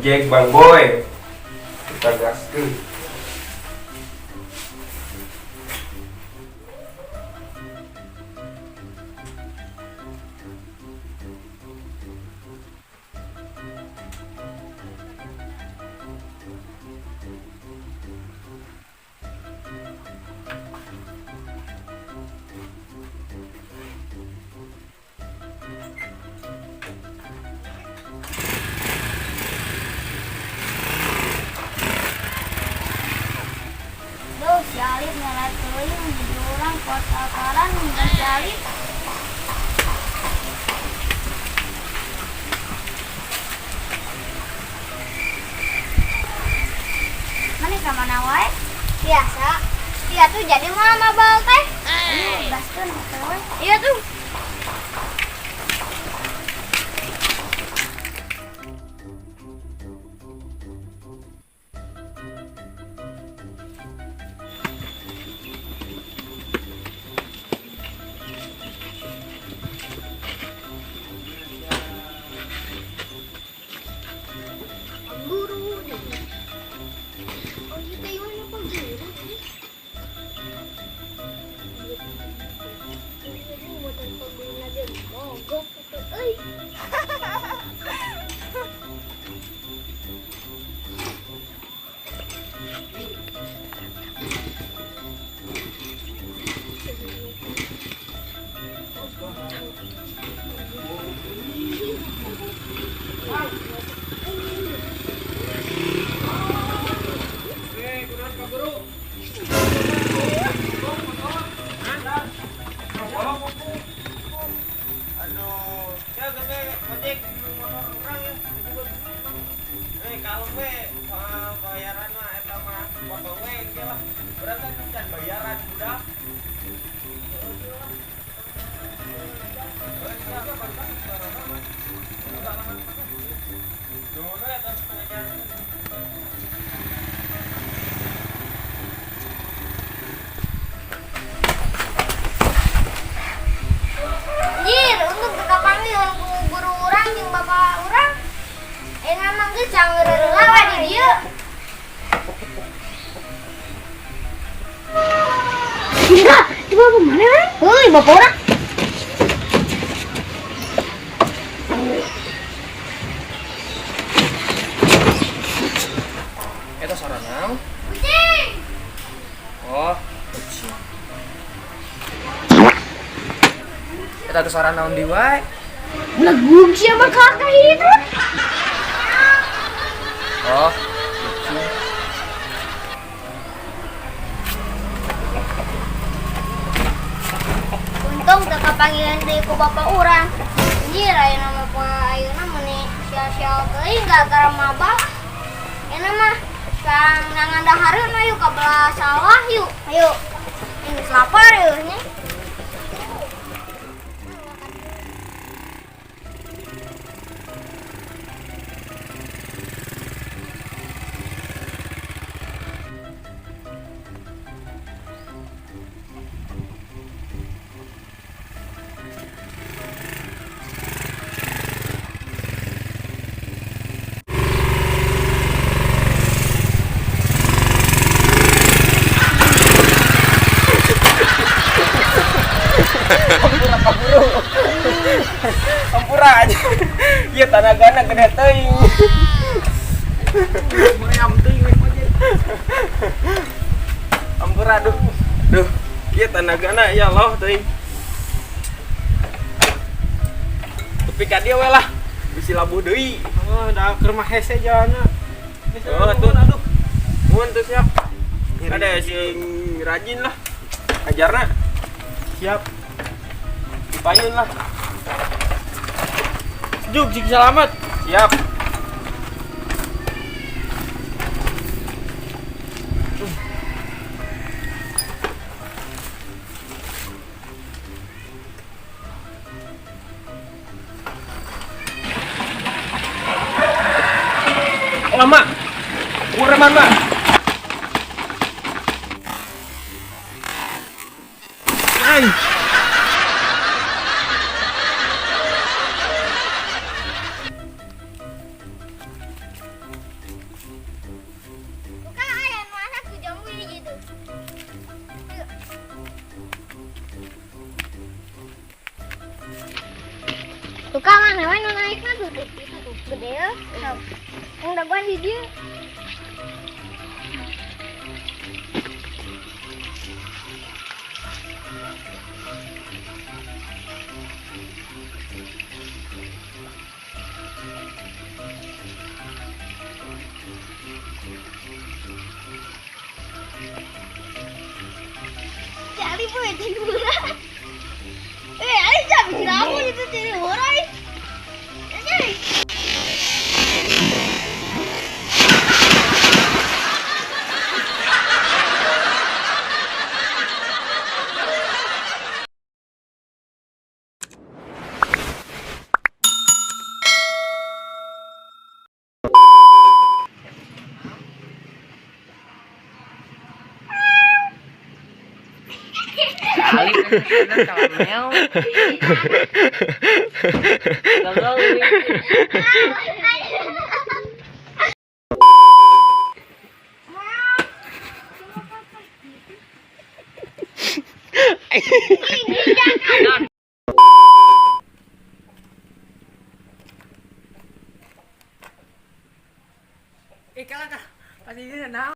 Jack Bang Boy. Kita gaskeun. Duh, si Alif ngelat teuing di urang kota-koran ninggal si Alif. Mana ka mana wae? Biasa. Dia tuh jadi mama bal teh. Gaskeun teh. Iya tuh. Kalau bayaran mah eta mah potong we ge lah. Berarti can bayaran udah. Anjir, untuk teka panggil ku guru urang jeung bapak urang. Emang geus cangeureureuh di dieu. Kira, coba kemana kan? Heuy, bapak urang. Eta sarana. Kucing. Oh, kucing. Eta teh sarana naon di wae? Lagu siapa kakak itu? Oh, kucing. Untung teka panggilan deui ku bapak urang. Anjir, ayeuna mah ayeuna meuni sia-sia teuing gara-gara mabak. Enak mah sekarang nangan dahareun mah yuk ka belah sawah yuk. Ayo. Ini lapar yuk nih. Ampura aja. Ieu tanagana gede teuing. Meriam teuing we aja. Ampura duh. Duh, ieu tanagana ya Allah teuing. Tapi ka dieu we lah. Bisi labuh deui. Oh, da keur mah hese jalanna. Oh, tuh aduh. Mun tuh siap. Ada sing rajin lah. Ajarna. Siap. Dipayun lah. Juk, jik selamat. Siap. Lama. Kureman, Mak. Ay. Nyawa nu naikna tuh itu tuh gede ya. Yang daguan di dia. Cari boleh tidur. Ayo jangan kenapa itu jadi orang. Jadi. Kali kan kalau meo. Gagal ini. Kalah kah? Pasti dia na.